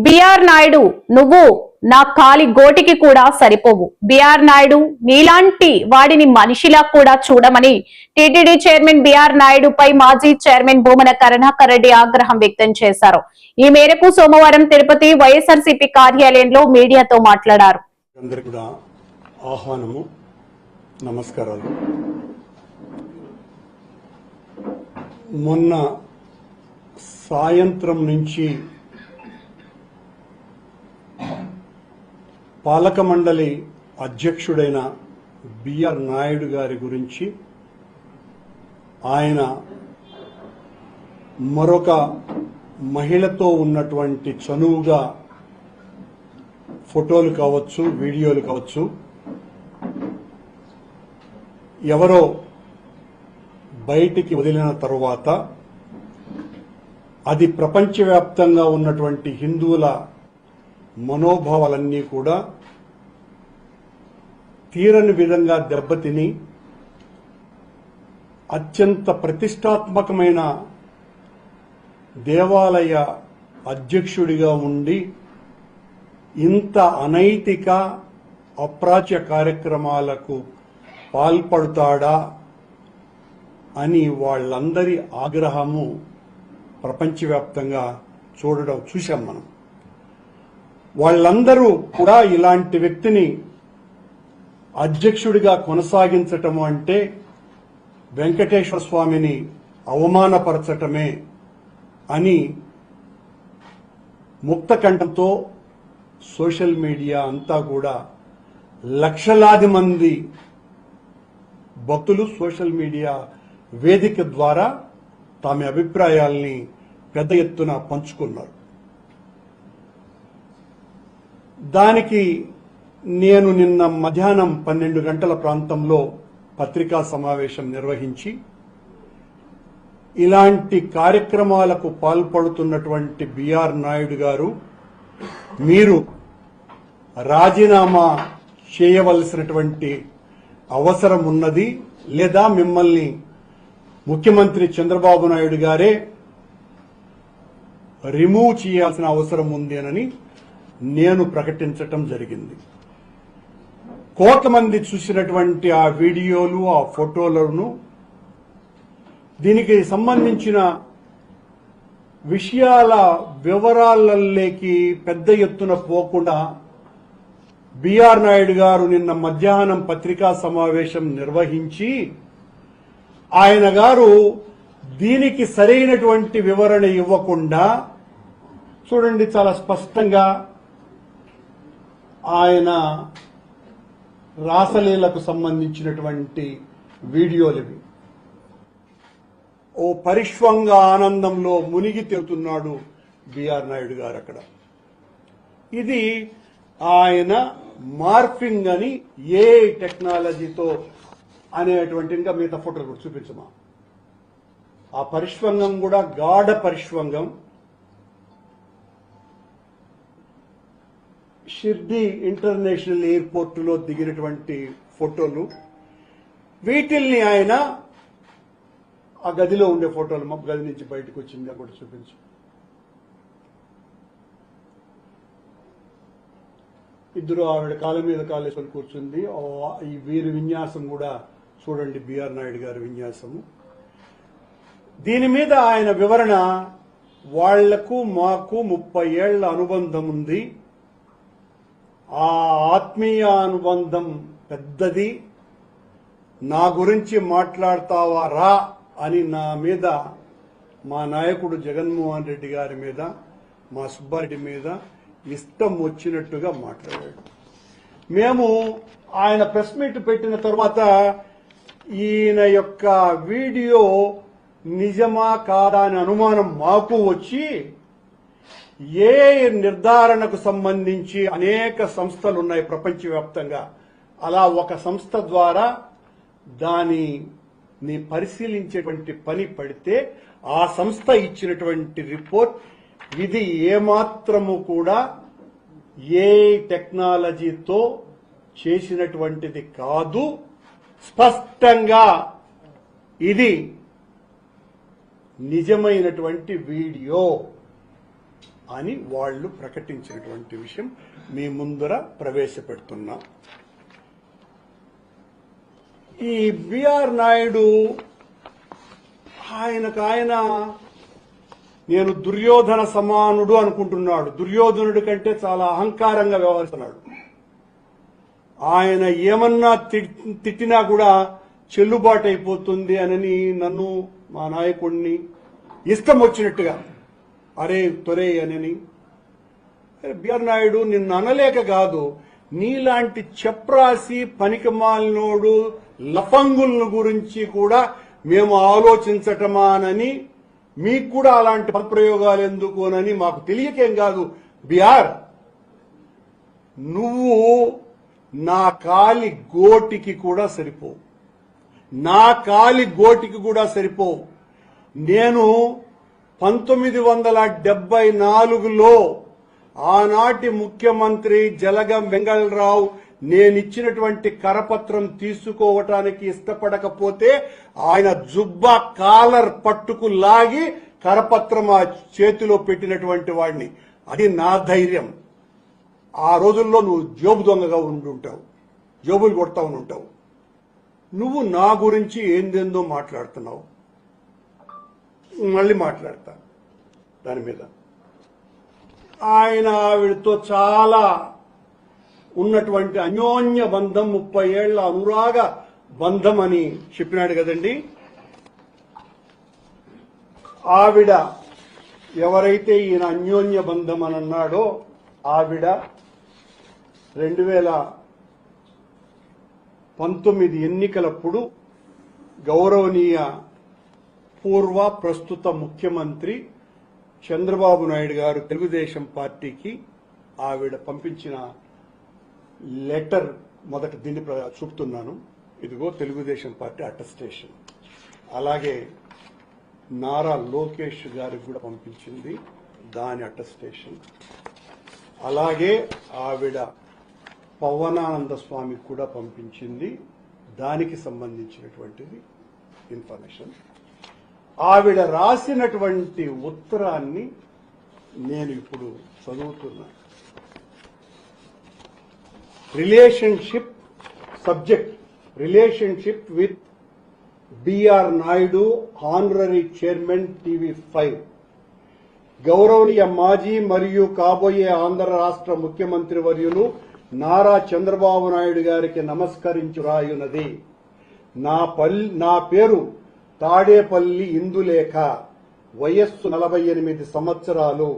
BR Naidu నువ్వు నా కాలి గోటికి కూడా సరిపోవు. బిఆర్ నాయుడు నీలాంటి వాడిని మనిషిలా కూడా చూడమని టీటీడీ చైర్మన్ బిఆర్ నాయుడు పై మాజీ చైర్మన్ భూమన కరుణాకర్ రెడ్డి ఆగ్రహం వ్యక్తం చేశారు. ఈ మేరకు సోమవారం తిరుపతి వైఎస్ఆర్సీపీ కార్యాలయంలో మీడియాతో మాట్లాడారు. నమస్కారాలు. మొన్న సాయంత్రం నుంచి పాలక మండలి అధ్యక్షుడైన బిఆర్ నాయుడు గారి గురించి ఆయన మరొక మహిళతో ఉన్నటువంటి చనువుగా ఫోటోలు కావచ్చు, వీడియోలు కావచ్చు, ఎవరో బయటికి వదిలిన తరువాత అది ప్రపంచవ్యాప్తంగా ఉన్నటువంటి హిందువుల మనోభావాలన్నీ కూడా తీరని విధంగా దెబ్బతిని అత్యంత ప్రతిష్టాత్మకమైన దేవాలయ అధ్యక్షుడిగా ఉండి ఇంత అనైతిక అప్రాచ్య కార్యక్రమాలకు పాల్పడతాడా అని వాళ్ళందరి ఆగ్రహము ప్రపంచవ్యాప్తంగా చూశాం మనం. వాళ్ళందరూ కూడా ఇలాంటి వ్యక్తిని అధ్యక్షుడిగా కొనసాగించటము అంటే వెంకటేశ్వర స్వామిని అవమానపరచటమే అని ముక్తకంఠంతో సోషల్ మీడియా అంతా కూడా లక్షలాది మంది భక్తులు సోషల్ మీడియా వేదిక ద్వారా తమ అభిప్రాయాల్ని పెద్ద ఎత్తున పంచుకున్నారు. దానికి నేను నిన్న మధ్యాహ్నం 12 గంటల ప్రాంతంలో పత్రికా సమావేశం నిర్వహించి ఇలాంటి కార్యక్రమాలకు పాల్పడుతున్నటువంటి బిఆర్ నాయుడు గారు, మీరు రాజీనామా చేయవలసినటువంటి అవసరం ఉన్నది, లేదా మిమ్మల్ని ముఖ్యమంత్రి చంద్రబాబు నాయుడు గారే రిమూవ్ చేయాల్సిన అవసరం ఉంది అని నేను ప్రకటించటం జరిగింది. కోట్ల మంది చూసినటువంటి ఆ వీడియోలు, ఆ ఫోటోలను, దీనికి సంబంధించిన విషయాల వివరాలలోకి పెద్ద ఎత్తున పోకుండా బిఆర్ నాయుడు గారు నిన్న మధ్యాహ్నం పత్రికా సమావేశం నిర్వహించి ఆయన గారు దీనికి సరైనటువంటి వివరణ ఇవ్వకుండా, చూడండి చాలా స్పష్టంగా ఆయన రాసలీలకు సంబంధించినటువంటి వీడియోలు ఇవి. ఓ పరిష్వంగ ఆనందంలో మునిగి తేలుతున్నాడు బిఆర్ నాయుడు గారు అక్కడ. ఇది ఆయన మార్ఫింగ్ అని ఏ టెక్నాలజీతో అనేటువంటి, ఇంకా మిగతా ఫోటోలు కూడా చూపించమా. ఆ పరిష్వంగం కూడా గాఢ పరిష్వంగం. షిర్డీ ఇంటర్నేషనల్ ఎయిర్పోర్ట్ లో దిగినటువంటి ఫోటోలు. వీటిల్ని ఆయన ఆ గదిలో ఉండే ఫోటోలు, మా గది నుంచి బయటకు వచ్చింది కూడా చూపించు. ఇద్దరు ఆవిడ కాళ్ళ మీద కాలేసుకొని కూర్చుంది. ఈ వీరి విన్యాసం కూడా చూడండి, బిఆర్ నాయుడు గారి విన్యాసము. దీని మీద ఆయన వివరణ, వాళ్లకు మాకు 30 ఏళ్ల అనుబంధం ఉంది, ఆ ఆత్మీయ అనుబంధం పెద్దది, నా గురించి మాట్లాడతావా రా అని నా మీద, మా నాయకుడు జగన్మోహన్ రెడ్డి గారి మీద, మా సుబ్బారెడ్డి మీద ఇష్టం వచ్చినట్టుగా మాట్లాడాడు. మేము ఆయన ప్రెస్ మీట్ పెట్టిన తర్వాత ఈయన యొక్క వీడియో నిజమా కాదా అని అనుమానం మాకు వచ్చి, ఏ నిర్ధారణకు సంబంధించి అనేక సంస్థలు ఉన్నాయి ప్రపంచవ్యాప్తంగా, అలా ఒక సంస్థ ద్వారా దానిని పరిశీలించేటువంటి పని పడితే ఆ సంస్థ ఇచ్చినటువంటి రిపోర్ట్ ఇది ఏమాత్రము కూడా ఏ టెక్నాలజీతో చేసినటువంటిది కాదు, స్పష్టంగా ఇది నిజమైనటువంటి వీడియో. అని వాళ్ళు ప్రకటించినటువంటి విషయం మీ ముందర ప్రవేశపెడుతున్నా. ఈ బిఆర్ నాయుడు ఆయన నేను దుర్యోధన సమానుడు అనుకుంటున్నాడు. దుర్యోధనుడి కంటే చాలా అహంకారంగా వ్యవహరిస్తున్నాడు. ఆయన ఏమన్నా తిట్టినా కూడా చెల్లుబాటు అయిపోతుంది అని నన్ను, మా నాయకుడిని ఇష్టం వచ్చినట్టుగా అరే తొరే అని. బిఆర్ నాయుడు నిన్ను అనలేక కాదు, నీలాంటి చెప్రాసి పనికిమాలినోడు లఫంగులను గురించి కూడా మేము ఆలోచించటమానని, మీకు కూడా అలాంటి పదప్రయోగాలు ఎందుకోనని మాకు తెలియకేం కాదు. బిఆర్, నువ్వు నా కాలి గోటికి కూడా సరిపోవు, నా కాలి గోటికి కూడా సరిపోవు. నేను 1974లో ఆనాటి ముఖ్యమంత్రి జలగం వెంగళరావు నేనిచ్చినటువంటి కరపత్రం తీసుకోవటానికి ఇష్టపడకపోతే ఆయన జుబ్బా కాలర్ పట్టుకు లాగి కరపత్రం ఆ చేతిలో పెట్టినటువంటి వాడిని. అది నా ధైర్యం. ఆ రోజుల్లో నువ్వు జోబు దొంగగా ఉండుంటావు, జోబులు కొడతా ఉంటావు. నువ్వు నా గురించి ఏందేందో మాట్లాడుతున్నావు. మళ్ళీ మాట్లాడతా దాని మీద. ఆయన ఆవిడతో చాలా ఉన్నటువంటి అన్యోన్య బంధం, 30 ఏళ్ల అనురాగ బంధం అని చెప్పినాడు కదండి. ఆవిడ ఎవరైతే ఈయన అన్యోన్య బంధం అని అన్నాడో ఆవిడ 2019 ఎన్నికలప్పుడు గౌరవనీయ పూర్వ ప్రస్తుత ముఖ్యమంత్రి చంద్రబాబు నాయుడు గారు తెలుగుదేశం పార్టీకి ఆవిడ పంపించిన లెటర్ మొదట దీన్ని చూపుతున్నాను. ఇదిగో తెలుగుదేశం పార్టీ అటెస్టేషన్. అలాగే నారా లోకేష్ గారికి కూడా పంపించింది, దాని అటెస్టేషన్. అలాగే ఆవిడ పవనానంద స్వామికి కూడా పంపించింది, దానికి సంబంధించినటువంటిది ఇన్ఫర్మేషన్. ఆవిడ రాసినటువంటి ఉత్తరాన్ని నేను ఇప్పుడు చదువుతున్నా. Relationship subject, relationship with BR Naidu, honorary chairman TV5. గౌరవనీయ మాజీ మరియు కాబోయే ఆంధ్ర రాష్ట్ర ముఖ్యమంత్రి వర్యులు నారా చంద్రబాబు నాయుడు గారికి నమస్కరించు రాయున్నది. నా పేరు తాడేపల్లి ఇందులేఖ, వయస్సు 48 సంవత్సరాలు.